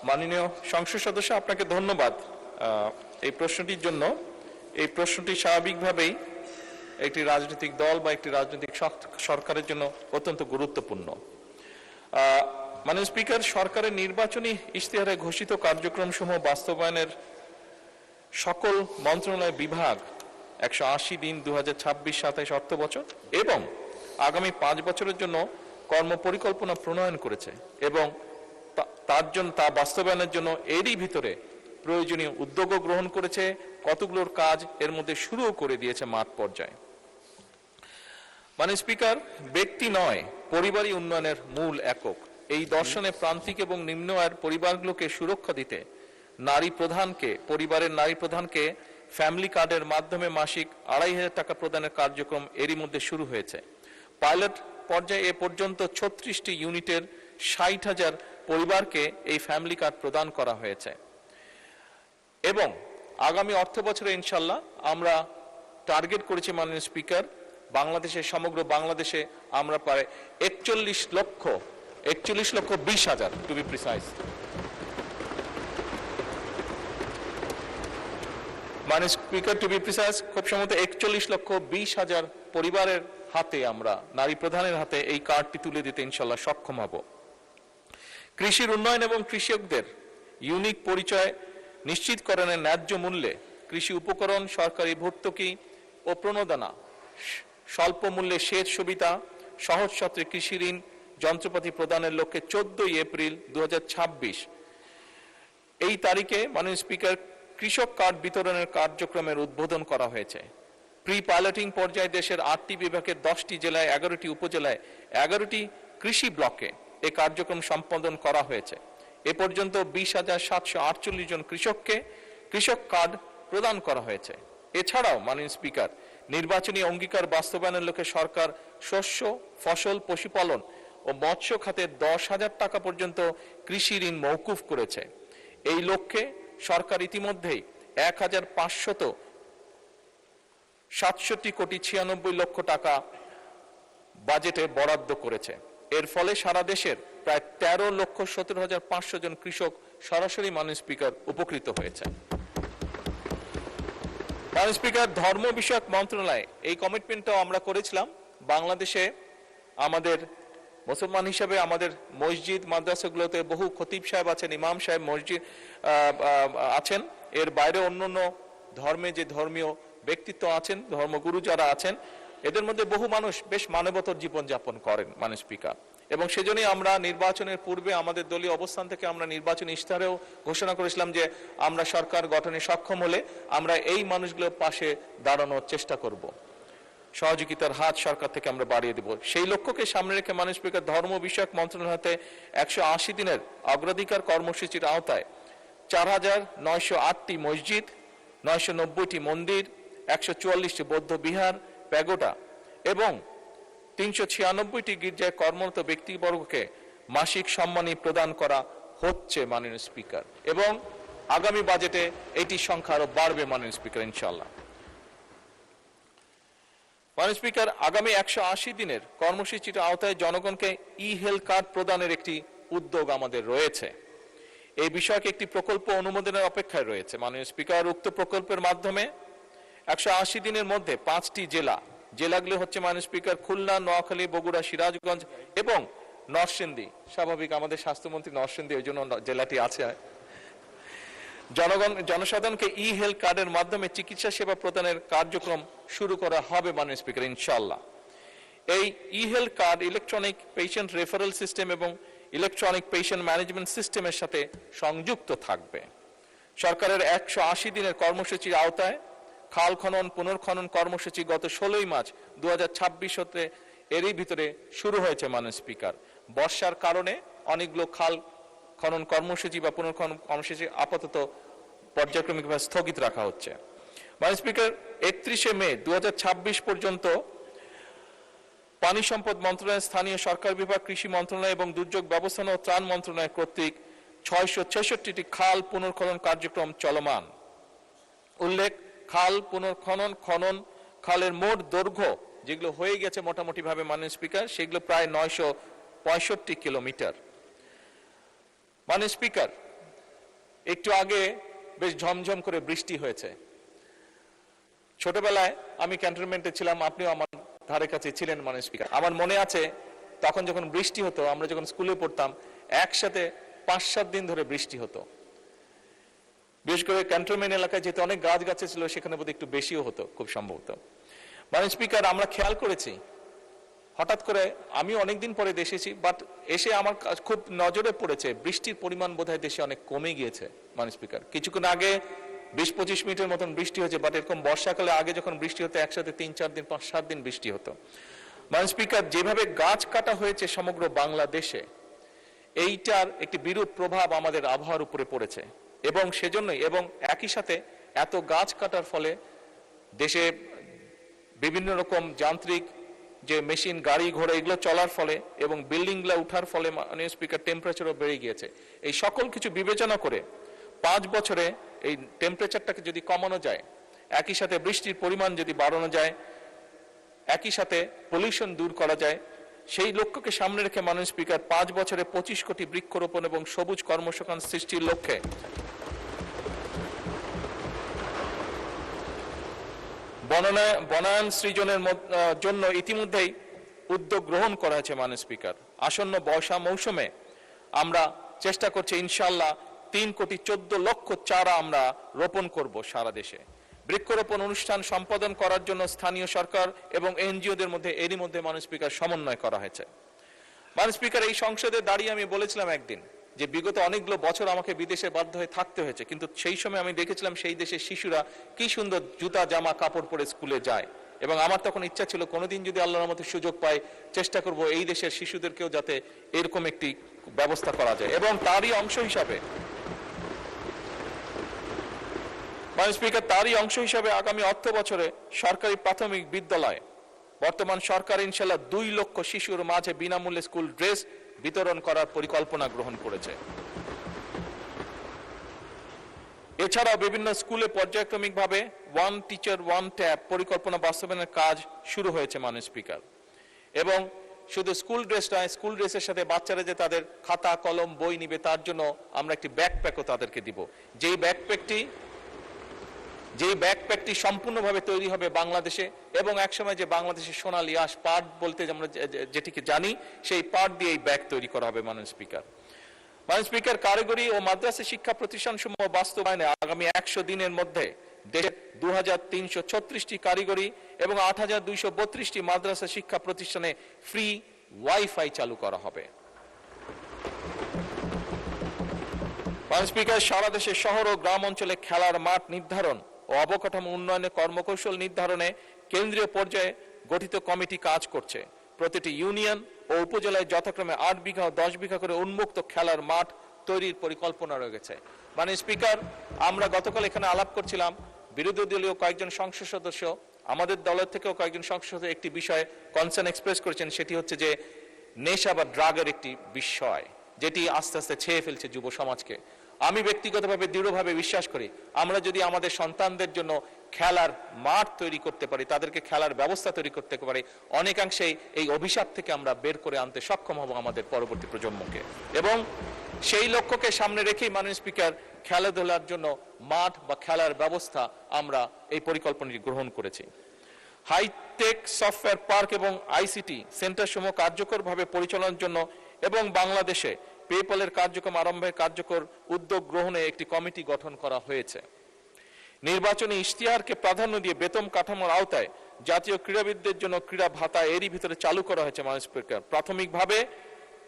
মাননীয় সংসদ সদস্য, আপনাকে ধন্যবাদ এই প্রশ্নটির জন্য। এই প্রশ্নটি স্বাভাবিকভাবেই একটি রাজনৈতিক দল বা একটি রাজনৈতিক সরকারের জন্য অত্যন্ত গুরুত্বপূর্ণ। মাননীয় স্পিকার, সরকারের নির্বাচনী ইশতেহারে ঘোষিত কার্যক্রমসমূহ বাস্তবায়নের সকল মন্ত্রণালয় বিভাগ 180 দিন 2026-27 অর্থ বছর এবং আগামী 5 বছরের জন্য কর্মপরিকল্পনা প্রণয়ন করেছে এবং তা বাস্তবায়নের জন্য এরই ভিতরে প্রয়োজনীয় উদ্যোগও গ্রহণ করেছে। কতগুলোর কাজ এর মধ্যে শুরুও করে দিয়েছে মাঠ পর্যায়ে। মাননীয় স্পিকার, ব্যক্তি নয়, পরিবারই উন্নয়নের মূল একক। এই দর্শনে প্রান্তিক এবং নিম্ন আয়ের পরিবারগুলোকে সুরক্ষা দিতে পরিবারের নারী প্রধানকে ফ্যামিলি কার্ডের মাধ্যমে মাসিক 2500 টাকা প্রদানের কার্যক্রম এরই মধ্যে শুরু হয়েছে। পাইলট পর্যায়ে এ পর্যন্ত 36টি ইউনিটের 60,000 পরিবারকে এই ফ্যামিলি কার্ড প্রদান করা হয়েছে এবং আগামী অর্থ বছরে ইনশাল্লাহ আমরা টার্গেট করেছি মাননীয় স্পিকার, সমগ্র বাংলাদেশে আমরা প্রায় 41 লক্ষ 20,000 টু বি প্রিসাইজ। মাননীয় স্পিকার, টু বি প্রিসাইজ খুব সম্ভবত 41,20,000 পরিবারের হাতে আমরা নারী প্রধানের হাতে এই কার্ডটি তুলে দিতে ইনশাল্লাহ সক্ষম হব। কৃষির উন্নয়ন এবং কৃষকদের ইউনিক পরিচয় নিশ্চিতকরণের ন্যায্য মূল্যে কৃষি উপকরণ, সরকারি ভর্তুকি ও প্রণোদনা, স্বল্প মূল্যে সেচ সুবিধা, সহজ শর্তে কৃষি ঋণ, যন্ত্রপাতি প্রদানের লক্ষ্যে 14 এপ্রিল 2026 এই তারিখে মাননীয় স্পিকার কৃষক কার্ড বিতরণের কার্যক্রমের উদ্বোধন করা হয়েছে। প্রি পাইলটিং পর্যায়ে দেশের 8টি বিভাগের 10টি জেলায় 11টি উপজেলায় 11টি কৃষি ব্লকে এই কার্যক্রম সম্পাদন করা হয়েছে। এ পর্যন্ত 20,748 জন কৃষককে কৃষক কার্ড প্রদান করা হয়েছে। এছাড়াও মাননীয় স্পিকার, নির্বাচনী অঙ্গীকার বাস্তবায়নের লক্ষ্যে সরকার শস্য, ফসল, পশুপালন ও মৎস্য খাতে 10,000 টাকা পর্যন্ত কৃষি ঋণ মওকুফ করেছে। এই লক্ষ্যে সরকার ইতিমধ্যেই 1,567 কোটি 96 লক্ষ টাকা বাজেটে বরাদ্দ করেছে। এর ফলে সারা দেশের প্রায় 13,17,500 জন কৃষক সরাসরি মাননীয় স্পিকার উপকৃত হয়েছে। মাননীয় স্পিকার, ধর্ম বিষয়ক মন্ত্রণালয় এই কমিটমেন্টটাও আমরা করেছিলাম। বাংলাদেশে আমাদের মুসলমান হিসেবে আমাদের মসজিদ মাদ্রাসাগুলোতে বহু খতিব সাহেব আছেন, ইমাম সাহেব মসজিদ আছেন। এর বাইরে অন্যান্য ধর্মে যে ধর্মীয় ব্যক্তিত্ব আছেন, ধর্মগুরু যারা আছেন, এদের মধ্যে বহু মানুষ বেশ মানবতর জীবন যাপন করেন মাননীয় স্পিকার। এবং সেজন্যই আমরা নির্বাচনের পূর্বে আমাদের দলীয় অবস্থান থেকে আমরা নির্বাচনী ইশতেহারেও ঘোষণা করেছিলাম যে আমরা সরকার গঠনে সক্ষম হলে আমরা এই মানুষগুলোর পাশে দাঁড়ানোর চেষ্টা করব, সহযোগিতার হাত সরকার থেকে আমরা বাড়িয়ে দেব। সেই লক্ষ্যকে সামনে রেখে মাননীয় স্পিকার ধর্ম বিষয়ক মন্ত্রণালয় হাতে 180 দিনের অগ্রাধিকার কর্মসূচির আওতায় 4,908টি মসজিদ, 990টি মন্দির, 144টি বৌদ্ধ বিহার, প্যাগোডা এবং 396টি গির্জায় কর্মরত ব্যক্তিবর্গকে মাসিক সম্মানী প্রদান করা হচ্ছে মাননীয় স্পিকার, এবং আগামী বাজেটে এটি সংখ্যা আরো বাড়বে মাননীয় স্পিকার ইনশাআল্লাহ। মাননীয় স্পিকার, আগামী 180 দিনের কর্মসূচির আওতায় জনগণকে হেলথ কার্ড প্রদানের একটি উদ্যোগ আমাদের রয়েছে। এই বিষয়কে একটি প্রকল্প অনুমোদনের অপেক্ষায় রয়েছে মাননীয় স্পিকার। উক্ত প্রকল্পের মাধ্যমে 180 দিনের মধ্যে 5টি জেলাগুলি হচ্ছে মাননীয় স্পিকার খুলনা, নোয়াখালী, বগুড়া, সিরাজগঞ্জ এবং নরসিংদী। স্বাভাবিক, আমাদের স্বাস্থ্যমন্ত্রী নরসিংদী, ওই জন্য জেলাটি আছে। জনসাধারণকে হেলথ কার্ডের মাধ্যমে চিকিৎসা সেবা প্রদানের কার্যক্রম শুরু করা হবে মাননীয় স্পিকার ইনশাআল্লাহ। এই health card electronic patient referral system এবং ইলেকট্রনিক পেশেন্ট ম্যানেজমেন্ট সিস্টেমের সাথে সংযুক্ত থাকবে। সরকারের 180 দিনের কর্মসূচির আওতায় খাল খনন পুনর্খনন কর্মসূচি গত 16 মার্চ 2026 হতে এরই ভিতরে শুরু হয়েছে মাননীয় স্পিকার। বর্ষার কারণে অনেকগুলো খাল খনন কর্মসূচি বা পুনর্খনন কর্মসূচি আপাতত পর্যায়ক্রমিকভাবে স্থগিত রাখা হচ্ছে। মাননীয় স্পিকার, 31 মে 2026 পর্যন্ত পানি সম্পদ মন্ত্রণালয়, স্থানীয় সরকার বিভাগ, কৃষি মন্ত্রণালয় এবং দুর্যোগ ব্যবস্থাপনা ও ত্রাণ মন্ত্রণালয় কর্তৃক 666টি খাল পুনর্খনন কার্যক্রম চলমান। উল্লেখ, খাল পুনর্খনন খালের মোট দৈর্ঘ্য যেগুলো হয়ে গেছে মোটামুটি ভাবে মাননীয় স্পিকার, সেগুলো প্রায় 965 কিলোমিটার। মাননীয় স্পিকার, একটু আগে বেশ ঝমঝম করে বৃষ্টি হয়েছে। ছোটবেলায় আমি ক্যান্টনমেন্টে ছিলাম, আপনিও আমার ধারে কাছে ছিলেন মাননীয় স্পিকার। আমার মনে আছে তখন যখন বৃষ্টি হতো, আমরা যখন স্কুলে পড়তাম, একসাথে 5-7 দিন ধরে বৃষ্টি হতো। বিশেষ করে ক্যান্টনমেন্ট এলাকায় যেহেতু অনেক গাছ গাছে ছিল, সেখানে বোধহয় একটু বেশিও হতো খুব সম্ভবত। মাননীয় স্পিকার, আমরা খেয়াল করেছি হঠাৎ করে, আমি অনেকদিন পরে দেশে এসেছি, বাট এসে আমার খুব নজরে পড়েছে বৃষ্টির পরিমাণ বোধহয় দেশে অনেক কমে গিয়েছে মাননীয় স্পিকার। কিছুক্ষণ আগে 20-25 মিনিটের মতন বৃষ্টি হয়েছে, বাট এরকম বর্ষাকালে আগে যখন বৃষ্টি হতো একসাথে 3-4 দিন 5-7 দিন বৃষ্টি হতো। মাননীয় স্পিকার, যেভাবে গাছ কাটা হয়েছে সমগ্র বাংলাদেশে, এইটার একটি বিরূপ প্রভাব আমাদের আবহাওয়ার উপরে পড়েছে, এবং সেজন্যই এবং একই সাথে এত গাছ কাটার ফলে দেশে বিভিন্ন রকম যান্ত্রিক যে মেশিন, গাড়ি ঘোড়া এগুলো চলার ফলে এবং বিল্ডিং গুলা উঠার ফলে মাননীয় স্পিকার টেম্পারেচারও বেড়ে গিয়েছে। এই সকল কিছু বিবেচনা করে 5 বছরে এই টেম্পারেচারটাকে যদি কমানো যায়, একই সাথে বৃষ্টির পরিমাণ যদি বাড়ানো যায়, একই সাথে পলিউশন দূর করা যায়, সেই লক্ষ্যকে সামনে রেখে মাননীয় স্পিকার 5 বছরে 25 কোটি বৃক্ষরোপণ এবং সবুজ কর্মসংস্থান সৃষ্টির লক্ষ্যে বনায়ন সৃজনের জন্য ইতিমধ্যেই উদ্যোগ গ্রহণ করা হয়েছে মাননীয় স্পিকার। আসন্ন বর্ষা মৌসুমে আমরা চেষ্টা করছি ইনশাআল্লাহ 3,14,00,000 চারা আমরা রোপণ করব সারা দেশে। বৃক্ষরোপণ অনুষ্ঠান সম্পাদন করার জন্য স্থানীয় সরকার এবং এনজিওদের মধ্যে এরই মধ্যে মাননীয় স্পিকার সমন্বয় করা হয়েছে। মাননীয় স্পিকার, এই সংসদে দাঁড়িয়ে আমি বলেছিলাম একদিন যে বিগত অনেকগুলো বছর আমাকে বিদেশে বাধ্য হয়ে থাকতে হয়েছে, কিন্তু সেই সময় আমি দেখেছিলাম সেই দেশের শিশুরা কি সুন্দর জুতা জামা কাপড় পরে স্কুলে যায়, এবং আমার তখন ইচ্ছা ছিল কোনোদিন যদি আল্লাহর রহমতে সুযোগ পাই চেষ্টা করব এই দেশের শিশুদেরকেও যাতে এরকম একটি ব্যবস্থা করা যায়। এবং তারই অংশ হিসাবে মাননীয় স্পিকার, আগামী অর্থ বছরে সরকারি প্রাথমিক বিদ্যালয় বর্তমান সরকার ইনশাআল্লাহ 2 লক্ষ শিশুর মাঝে বিনামূল্যে স্কুল ড্রেস বিতরণ করার পরিকল্পনা গ্রহণ করেছে। এছাড়াও বিভিন্ন স্কুলে পর্যায়ক্রমিকভাবে 1 টিচার 1 ট্যাব পরিকল্পনা বাস্তবায়নের কাজ শুরু হয়েছে মাননীয় স্পিকার। এবং শুধু স্কুল ড্রেস নয়, স্কুল ড্রেসের সাথে বাচ্চারা যে তাদের খাতা কলম বই নিবে তার জন্য আমরা একটি ব্যাকপ্যাকও তাদেরকে দিব, যেই ব্যাকপ্যাকটি সম্পূর্ণভাবে তৈরি হবে বাংলাদেশে, এবং একসময় যে বাংলাদেশের সোনালী আঁশ পাট বলতে আমরা যেটিকে জানি, সেই পাট দিয়ে এই ব্যাগ তৈরি করা হবে মাননীয় স্পিকার। মাননীয় স্পিকার, কারিগরি ও মাদ্রাসা শিক্ষা প্রতিষ্ঠানসমূহ বাস্তবায়নে আগামী 100 দিনের মধ্যে দেশের 2336টি কারিগরি এবং 8232টি মাদ্রাসা শিক্ষা প্রতিষ্ঠানে ফ্রি ওয়াইফাই চালু করা হবে। মাননীয় স্পিকার, সারা দেশে শহর ও গ্রাম অঞ্চলে খেলার মাঠ নির্ধারণ ও অবকাঠামো উন্নয়নে কর্মকৌশল নির্ধারণে কেন্দ্রীয় পর্যায়ে গঠিত কমিটি কাজ করছে। প্রতিটি ইউনিয়ন ও উপজেলায় যথাক্রমে 8 বিঘা ও 10 বিঘা করে উন্মুক্ত খেলার মাঠ তৈরির পরিকল্পনা রয়েছে। মাননীয় স্পিকার, আমরা গতকাল এখানে আলাপ করছিলাম, বিরোধী দলীয় কয়েকজন সংসদ সদস্য, আমাদের দলের থেকেও কয়েকজন সংসদ সদস্য একটি বিষয়ে কনসার্ন এক্সপ্রেস করেছেন, সেটি হচ্ছে যে নেশা বা ড্রাগের একটি বিষয় যেটি আস্তে আস্তে ছেয়ে ফেলছে যুব সমাজকে। আমি ব্যক্তিগতভাবে দৃঢ়ভাবে বিশ্বাস করি আমরা যদি আমাদের সন্তানদের জন্য খেলার মাঠ তৈরি করতে পারি, তাদেরকে খেলার ব্যবস্থা তৈরি করতে পারি, অনেকাংশেই এই অভিশাপ থেকে আমরা বের করে আনতে সক্ষম হব আমাদের পরবর্তী প্রজন্মকে। এবং সেই লক্ষ্যকে সামনে রেখেই মাননীয় স্পিকার খেলাধুলার জন্য মাঠ বা খেলার ব্যবস্থা আমরা এই পরিকল্পনাটি গ্রহণ করেছি। হাইটেক সফটওয়্যার পার্ক এবং আইসিটি সেন্টার সমূহ কার্যকরভাবে পরিচালনার জন্য এবং বাংলাদেশে পেপ্যালের কার্যক্রম আরম্ভের কার্যকর উদ্যোগ গ্রহণে একটি কমিটি গঠন করা হয়েছে। নির্বাচনী ইশতেহারকে প্রাধান্য দিয়ে বেতন কাঠামোর আওতায় জাতীয় ক্রীড়াবিদদের জন্য ক্রীড়া ভাতা এরই ভিতরে চালু করা হয়েছে মাননীয় স্পিকার। প্রাথমিকভাবে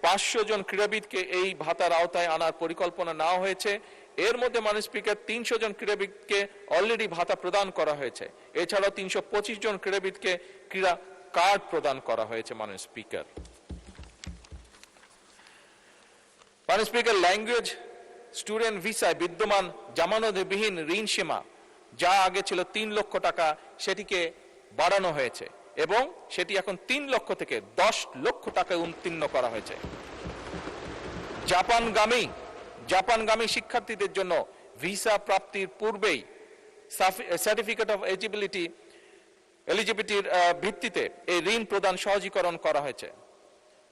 500 জন ক্রীড়াবিদকে এই ভাতার আওতায় আনার পরিকল্পনা নেওয়া হয়েছে। এর মধ্যে মাননীয় স্পিকার 300 জন ক্রীড়াবিদকে অলরেডি ভাতা প্রদান করা হয়েছে। এছাড়াও 325 জন ক্রীড়াবিদকে ক্রীড়া কার্ড প্রদান করা হয়েছে মাননীয় স্পিকার। মাননীয় স্পিকার, ল্যাঙ্গুয়েজ স্টুডেন্ট ভিসায় বিদ্যমান জামানতবিহীন ঋণ সীমা যা আগে ছিল 3 লক্ষ টাকা সেটিকে বাড়ানো হয়েছে এবং সেটি এখন 3 লক্ষ থেকে 10 লক্ষ টাকায় উত্তীর্ণ করা হয়েছে। জাপানগামী শিক্ষার্থীদের জন্য ভিসা প্রাপ্তির পূর্বেই সার্টিফিকেট অফ এলিজিবিলিটির ভিত্তিতে এই ঋণ প্রদান সহজীকরণ করা হয়েছে।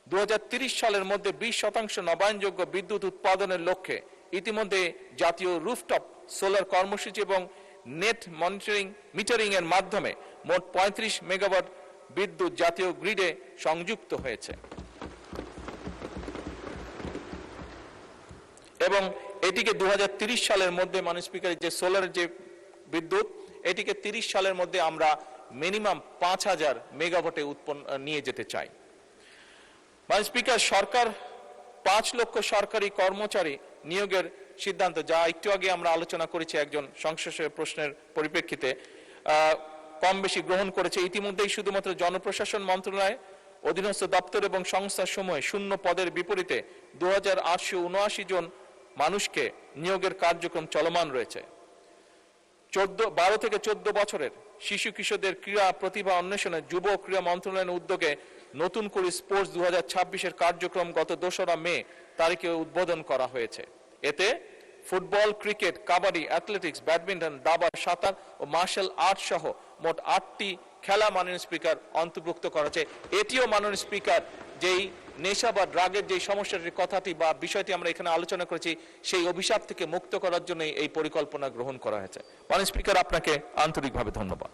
2030 সালের মধ্যে 20% নবায়নযোগ্য বিদ্যুৎ উৎপাদনের লক্ষ্যে ইতিমধ্যে জাতীয় রুফটপ সোলার কর্মসূচি এবং নেট মিটারিং এর মাধ্যমে মোট 35 মেগাওয়াট বিদ্যুৎ জাতীয় গ্রিডে সংযুক্ত হয়েছে এবং এটিকে 2030 সালের মধ্যে মাননীয় স্পিকার যে সোলার যে বিদ্যুৎ এটিকে 30 সালের মধ্যে আমরা মিনিমাম 5000 মেগাওয়াটে উৎপন্ন নিয়ে যেতে চাই। মাননীয় স্পিকার, সরকার 5 লক্ষ সরকারি কর্মচারী নিয়োগের সিদ্ধান্ত, যা একটু আগে আমরা আলোচনা করেছি একজন সংসদীয় প্রশ্নের পরিপ্রেক্ষিতে, কম বেশি গ্রহণ করেছে। ইতিমধ্যেই শুধুমাত্র জনপ্রশাসন মন্ত্রণালয় অধীনস্থ দপ্তর এবং সংস্থার সময় শূন্য পদের বিপরীতে 2879 জন মানুষকে নিয়োগের কার্যক্রম চলমান রয়েছে। 12 থেকে 14 বছরের শিশু কিশোরদের ক্রীড়া প্রতিভা অন্বেষণে যুব ক্রীড়া মন্ত্রণালয়ের উদ্যোগে নতুন করে স্পোর্টস 2026 কার্যক্রম গত 2রা মে তারিখে উদ্বোধন করা হয়েছে। এতে football, cricket, kabaddi, athletics, badminton, দাবা, সাঁতার ও মার্শাল আর্ট সহ মোট 8টি খেলা মাননীয় স্পিকার অন্তর্ভুক্ত করা হয়েছে। এটিও মাননীয় স্পিকার যেই নেশা বা ড্রাগের যে সমস্যাটির কথাটি বা বিষয়টি আমরা এখানে আলোচনা করেছি সেই অভিশাপ থেকে মুক্ত করার জন্য এই পরিকল্পনা গ্রহণ করা হয়েছে। মাননীয় স্পিকার, আপনাকে আন্তরিকভাবে ধন্যবাদ।